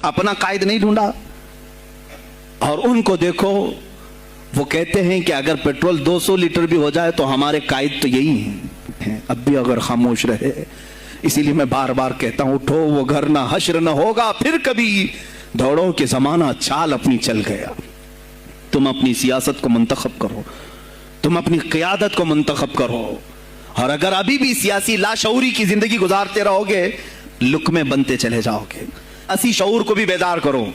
अपना कायद नहीं ढूंढा। और उनको देखो, वो कहते हैं कि अगर पेट्रोल 200 लीटर भी हो जाए तो हमारे कायद तो यही हैं, अब भी अगर खामोश रहे। इसीलिए मैं बार बार कहता हूं, उठो वो घर ना हश्र न होगा फिर कभी, दौड़ो के जमाना चाल अपनी चल गया। तुम अपनी सियासत को मुंतखब करो, तुम अपनी क़ियादत को मुंतखब करो। और अगर अभी भी सियासी लाशऊरी की जिंदगी गुजारते रहोगे, लुक्मे बनते चले जाओगे। असी शऊर को भी बेदार करो,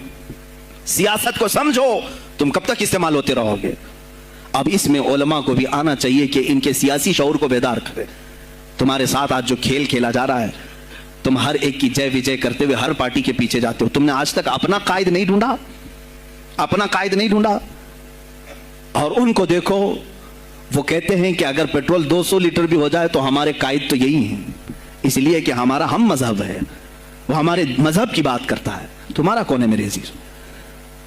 सियासत को समझो, तुम कब तक इस्तेमाल होते रहोगे। अब इसमें उलमा को भी आना चाहिए कि इनके सियासी शऊर को बेदार करें। तुम्हारे साथ आज जो खेल खेला जा रहा है, तुम हर एक की जय विजय करते हुए हर पार्टी के पीछे जाते हो। तुमने आज तक अपना कायद नहीं ढूंढा, अपना कायद नहीं ढूंढा। और उनको देखो, वो कहते हैं कि अगर पेट्रोल 200 लीटर भी हो जाए तो हमारे कायद तो यही हैं, इसलिए कि हमारा हम मजहब है, वो हमारे मजहब की बात करता है। तुम्हारा कौन है मेरे अजीज?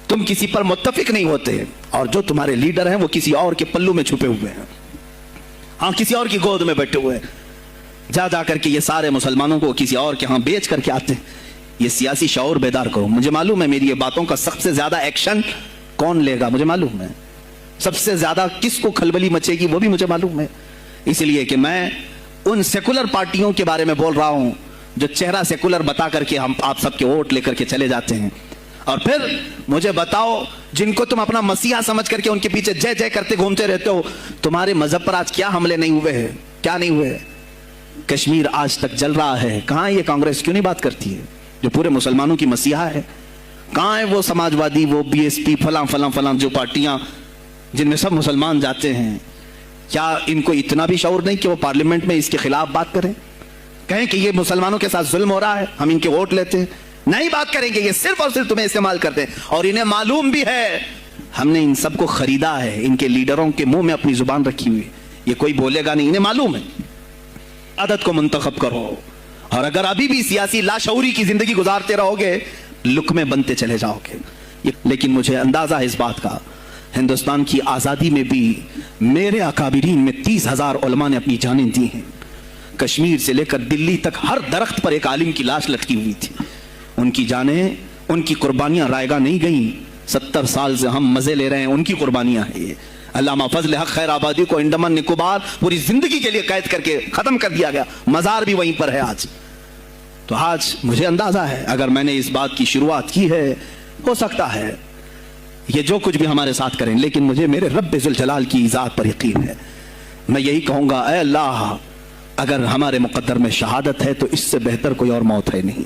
तुम किसी पर मुत्तफिक नहीं होते, और जो तुम्हारे लीडर हैं वो किसी और के पल्लू में छुपे हुए हैं, हाँ, किसी और की गोद में बैठे हुए हैं। जा जा करके ये सारे मुसलमानों को किसी और के यहाँ बेच करके आते हैं। ये सियासी शऊर बेदार करो। मुझे मालूम है मेरी ये बातों का सबसे ज्यादा एक्शन कौन लेगा, मुझे मालूम है। सबसे ज्यादा किसको खलबली मचेगी वो भी मुझे मालूम है। इसलिए कि मैं उन सेकुलर पार्टियों के बारे में बोल रहा हूं जो चेहरा सेकुलर बता करके हम आप सबके वोट लेकर के चले जाते हैं। और फिर मुझे बताओ, जिनको तुम अपना मसीहा समझ करके उनके पीछे जय जय करते घूमते रहते हो, तुम्हारे मजहब पर आज क्या हमले नहीं हुए हैं? क्या नहीं हुए? कश्मीर आज तक जल रहा है। कहां ये कांग्रेस क्यों नहीं बात करती है, जो पूरे मुसलमानों की मसीहा है? कहां है वो समाजवादी, वो बीएसपी, फलां फलां फलां जो पार्टियां जिनमें सब मुसलमान जाते हैं? क्या इनको इतना भी शऊर नहीं कि वो पार्लियामेंट में इसके खिलाफ बात करें, कहें कि ये मुसलमानों के साथ जुल्म हो रहा है, हम इनके वोट लेते हैं? नहीं बात करेंगे, ये सिर्फ और सिर्फ तुम्हें इस्तेमाल करते हैं। और इन्हें मालूम भी है हमने इन सबको खरीदा है, इनके लीडरों के मुंह में अपनी जुबान रखी हुई, ये कोई बोलेगा नहीं, इन्हें मालूम है। आदत को मुंतखब करो, और अगर अभी भी सियासी लाशऊरी की जिंदगी गुजारते रहोगे, लुक्मे बनते चले जाओगे। लेकिन मुझे अंदाजा है इस बात का, हिंदुस्तान की आज़ादी में भी मेरे अकाबिरीन में 30,000 उलमा ने अपनी जानें दी हैं। कश्मीर से लेकर दिल्ली तक हर दरख्त पर एक आलिम की लाश लटकी हुई थी। उनकी जानें, उनकी कुर्बानियां रायगा नहीं गई। 70 साल से हम मजे ले रहे हैं, उनकी कुर्बानियां हैं ये। अल्लामा फजल हक खैर आबादी को अंडमान निकोबार पूरी जिंदगी के लिए कैद करके खत्म कर दिया गया, मजार भी वहीं पर है आज। तो आज मुझे अंदाजा है, अगर मैंने इस बात की शुरुआत की है, हो सकता है ये जो कुछ भी हमारे साथ करें, लेकिन मुझे मेरे रब्बे जुल जलाल की ज़ात पर यकीन है। मैं यही कहूंगा, ऐ अल्लाह, अगर हमारे मुकद्दर में शहादत है तो इससे बेहतर कोई और मौत है नहीं।